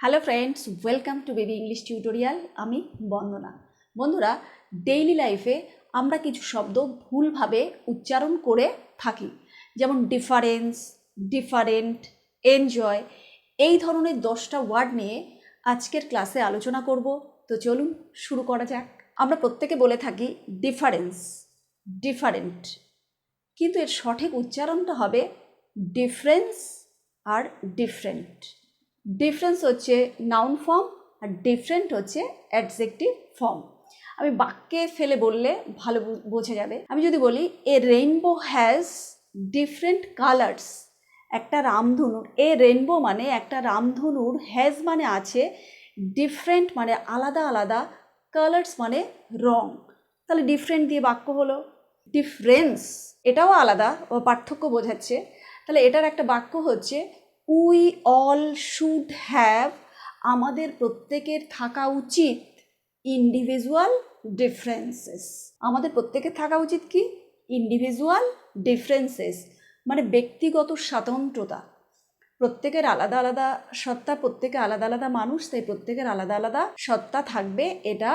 Hello friends, welcome to baby English tutorial. আমি বন্দনা। বন্ধুরা, daily লাইফে আমরা কিছু শব্দ ভুলভাবে উচ্চারণ করে থাকি, যেমন ডিফারেন্স, ডিফারেন্ট, এনজয়। এই ধরনের 10টা ওয়ার্ড নিয়ে আজকের ক্লাসে আলোচনা করব। তো চলুন শুরু করা যাক। আমরা প্রত্যেকে বলে থাকি ডিফারেন্স, ডিফারেন্ট, কিন্তু এর সঠিক উচ্চারণটা হবে ডিফারেন্স আর ডিফারেন্ট। ডিফারেন্স হচ্ছে নাউন ফর্ম আর ডিফারেন্ট হচ্ছে অ্যাডজেক্টিভ ফর্ম। আমি বাক্যে ফেলে বললে ভালো বোঝা যাবে। আমি যদি বলি এ রেইনবো হ্যাজ ডিফারেন্ট কালার্স, একটা রামধনুর, এ রেইনবো মানে একটা রামধনুর, হ্যাজ মানে আছে, ডিফারেন্ট মানে আলাদা আলাদা, কালার্স মানে রং। তাহলে ডিফারেন্ট দিয়ে বাক্য হলো। ডিফারেন্স এটাও আলাদা ও পার্থক্য বোঝাচ্ছে। তাহলে এটার একটা বাক্য হচ্ছে উই অল শুড হ্যাভ, আমাদের প্রত্যেকের থাকা উচিত ইন্ডিভিজুয়াল ডিফারেন্সেস। আমাদের প্রত্যেকের থাকা উচিত কি? ইন্ডিভিজুয়াল ডিফারেন্সেস মানে ব্যক্তিগত স্বাতন্ত্রতা। প্রত্যেকের আলাদা আলাদা সত্তা, প্রত্যেকে আলাদা আলাদা মানুষ, তাই প্রত্যেকের আলাদা আলাদা সত্তা থাকবে, এটা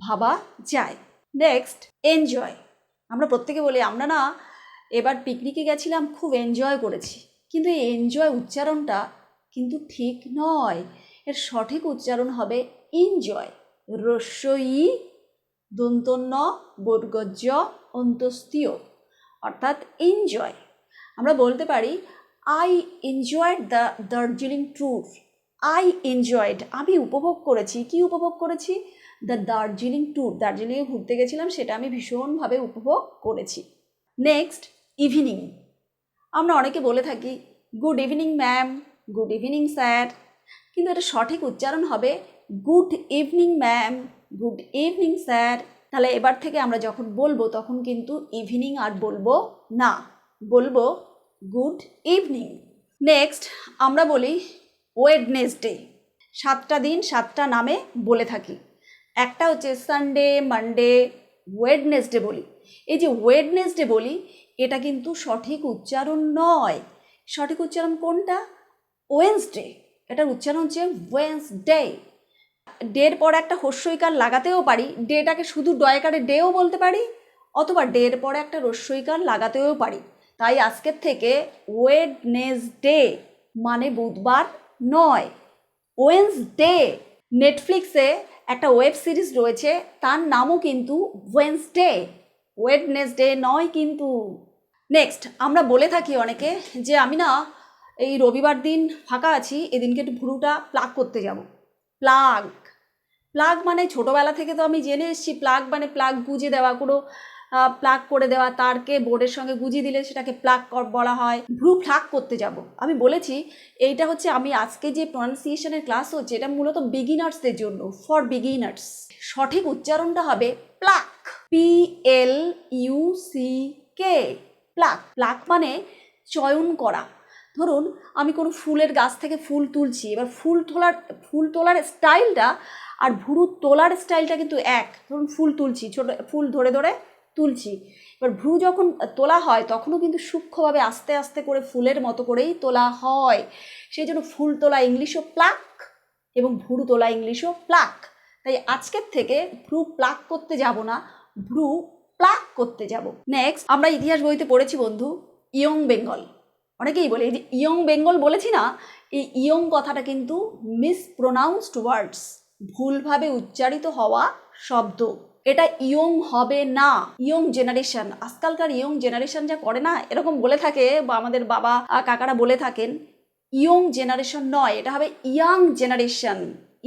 ভাবা যায়। Next, enjoy. আমরা প্রত্যেকে বলি আমরা না এবার পিকনিকে গেছিলাম, খুব এনজয় করেছি, কিন্তু এই এনজয় উচ্চারণটা কিন্তু ঠিক নয়। এর সঠিক উচ্চারণ হবে এনজয়, রস্যই দন্তন্য বর্গজ অন্তস্তীয়, অর্থাৎ এনজয়। আমরা বলতে পারি I enjoyed the Darjeeling tour. I enjoyed, আমি উপভোগ করেছি। কি উপভোগ করেছি? দ্য দার্জিলিং ট্যুর, দার্জিলিংয়ে ঘুরতে গেছিলাম, সেটা আমি ভীষণভাবে উপভোগ করেছি। Next, evening. আমরা অনেকে বলে থাকি good evening ma'am, good evening sir, কিন্তু এটা সঠিক উচ্চারণ হবে good evening ma'am, good evening sir. তাহলে এবার থেকে আমরা যখন বলবো তখন কিন্তু ইভিনিং আর বলবো না, বলবো গুড ইভিনিং। নেক্সট, আমরা বলি ওয়েডনেসডে। 7টা দিন 7টা নামে বলে থাকি। একটা হচ্ছে সানডে, মানডে, ওয়েডনেসডে বলি। এই যে ওয়েডনেসডে বলি, এটা কিন্তু সঠিক উচ্চারণ নয়। সঠিক উচ্চারণ কোনটা? ওয়েন্সডে। এটার উচ্চারণ হচ্ছে ওয়েন্সডে। ডের পর একটা হ্রস্বইকার লাগাতেও পারি, ডেটাকে শুধু ডয়কারে ডেও বলতে পারি, অথবা ডের পরে একটা হ্রস্বইকার লাগাতেও পারি। তাই আজকের থেকে ওয়েডনেসডে মানে বুধবার নয়, ওয়েন্সডে। নেটফ্লিক্সে একটা ওয়েব সিরিজ রয়েছে, তার নামও কিন্তু ওয়েন্সডে, ওয়েডনেসডে নয় কিন্তু। নেক্সট, আমরা বলে থাকি অনেকে যে আমি না এই রবিবার দিন ফাঁকা আছি, এদিনকে একটু ভুরুটা প্লাগ করতে যাব। প্লাগ, প্লাগ মানে ছোটোবেলা থেকে তো আমি জেনে এসেছি, প্লাগ মানে প্লাগ গুঁজে দেওয়া, কোনো প্লাগ করে দেওয়া, তারকে বোর্ডের সঙ্গে গুঁজিয়ে দিলে সেটাকে প্লাগ বলা হয়। ভ্রু প্লাগ করতে যাব। আমি বলেছি এইটা হচ্ছে, আমি আজকে যে প্রনাউন্সিয়েশনের ক্লাস হচ্ছে এটা মূলত বিগিনার্সদের জন্য, ফর বিগিনার্স। সঠিক উচ্চারণটা হবে প্লাক, PLUCK, প্লাক। প্লাক মানে চয়ন করা। ধরুন আমি কোনো ফুলের গাছ থেকে ফুল তুলছি, এবার ফুল তোলার স্টাইলটা আর ভুরু তোলার স্টাইলটা কিন্তু এক। ধরুন ফুল তুলছি, ছোটো ফুল ধরে ধরে তুলছি, এবার ভ্রু যখন তোলা হয় তখনও কিন্তু সূক্ষ্মভাবে আস্তে আস্তে করে ফুলের মতো করেই তোলা হয়। সেই জন্য ফুল তোলা ইংলিশও প্লাক এবং ভ্রু তোলা ইংলিশও প্লাক। তাই আজকের থেকে ভ্রু প্লাক করতে যাব না, ভ্রু প্লাক করতে যাব। নেক্সট, আমরা ইতিহাস বইতে পড়েছি বন্ধু, ইয়ং বেঙ্গল। অনেকেই বলে এই যে ইয়ং বেঙ্গল বলেছি না, এই ইয়ং কথাটা কিন্তু মিসপ্রোনাউন্সড ওয়ার্ডস, ভুলভাবে উচ্চারিত হওয়া শব্দ। এটা ইয়ং হবে না, ইয়ং জেনারেশন। আজকালকার ইয়ং জেনারেশন যা করে না, এরকম বলে থাকে, বা আমাদের বাবা কাকারা বলে থাকেন, ইয়ং জেনারেশন নয়, এটা হবে ইয়াং জেনারেশন,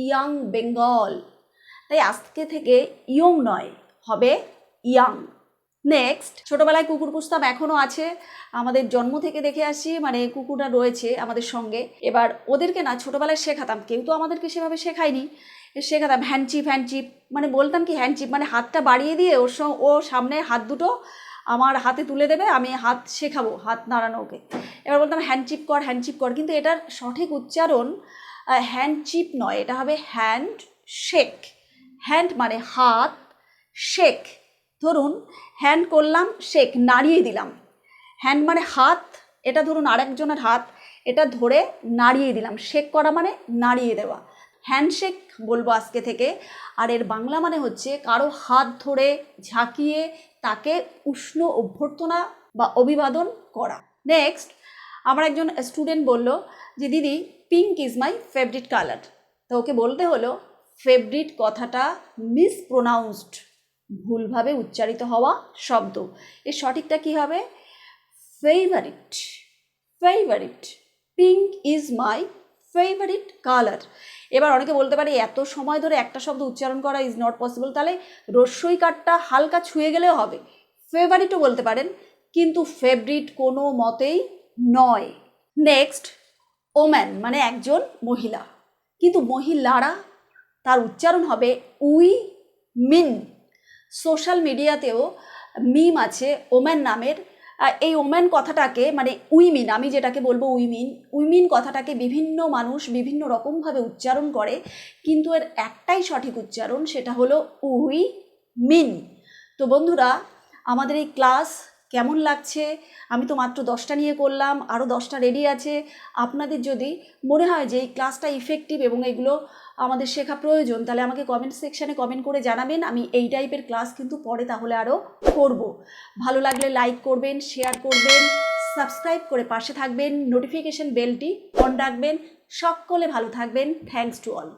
ইয়াং বেঙ্গল। তাই আজকে থেকে ইয়ং নয়, হবে ইয়াং। নেক্সট, ছোটোবেলায় কুকুর পুষতাম, এখনও আছে, আমাদের জন্ম থেকে দেখে আসি, মানে কুকুররা রয়েছে আমাদের সঙ্গে। এবার ওদেরকে না ছোটোবেলায় শেখাতাম, কেউ তো আমাদেরকে সেভাবে শেখায়নি, শেখাতাম হ্যান্ডচিপ, হ্যান্ডচিপ মানে বলতাম কি, হ্যান্ডচিপ মানে হাতটা বাড়িয়ে দিয়ে ও সামনে হাত দুটো আমার হাতে তুলে দেবে, আমি হাত শেখাবো, হাত নাড়ানো ওকে। এবার বলতাম হ্যান্ডচিপ কর, হ্যান্ডচিপ কর, কিন্তু এটার সঠিক উচ্চারণ হ্যান্ডচিপ নয়, এটা হবে হ্যান্ড শেক। হ্যান্ড মানে হাত, শেক ধরুন হ্যান্ড করলাম, শেক নাড়িয়ে দিলাম। হ্যান্ড মানে হাত, এটা ধরুন আরেকজনের হাত, এটা ধরে নাড়িয়ে দিলাম, শেক করা মানে নাড়িয়ে দেওয়া। হ্যান্ডশেক বলবো আজকে থেকে। আর এর বাংলা মানে হচ্ছে কারো হাত ধরে ঝাঁকিয়ে তাকে উষ্ণ অভ্যর্থনা বা অভিবাদন করা। নেক্সট, আমার একজন স্টুডেন্ট বলল যে দিদি pink is my favourite colour. তো ওকে বলতে হলো ফেভারিট কথাটা মিসপ্রোনাউন্সড, ভুলভাবে উচ্চারিত হওয়া শব্দ। এর সঠিকটা কি হবে? Favourite, favourite, pink is my favourite colour. এবার অনেকে বলতে পারে এত সময় ধরে একটা শব্দ উচ্চারণ করা ইজ নট পসিবল, তাহলে রস্যই কারটা হালকা ছুঁয়ে গেলেও হবে, ফেভারিটও বলতে পারেন, কিন্তু ফেভারিট কোনো মতেই নয়। নেক্সট, ওম্যান মানে একজন মহিলা, কিন্তু মহিলারা তার উচ্চারণ হবে উই মিন। সোশ্যাল মিডিয়াতেও মিম আছে ওম্যান নামের। এই ওম্যান কথাটাকে মানে উইমিন, আমি যেটাকে বলবো উইমিন, উইমিন কথাটাকে বিভিন্ন মানুষ বিভিন্ন রকমভাবে উচ্চারণ করে, কিন্তু এর একটাই সঠিক উচ্চারণ, সেটা হলো উই মিন। তো বন্ধুরা, আমাদের এই ক্লাস কেমন লাগছে? আমি তো মাত্র 10টা নিয়ে করলাম, আরও 10টা রেডি আছে। আপনাদের যদি মনে হয় যে এই ক্লাসটা ইফেক্টিভ এবং এগুলো আমাদের শেখা প্রয়োজন, তাহলে আমাকে কমেন্ট সেকশানে কমেন্ট করে জানাবেন। আমি এই টাইপের ক্লাস কিন্তু পরে তাহলে আরও করব। ভালো লাগলে লাইক করবেন, শেয়ার করবেন, সাবস্ক্রাইব করে পাশে থাকবেন, নোটিফিকেশন বেলটি অন রাখবেন। সকলে ভালো থাকবেন। Thanks to all.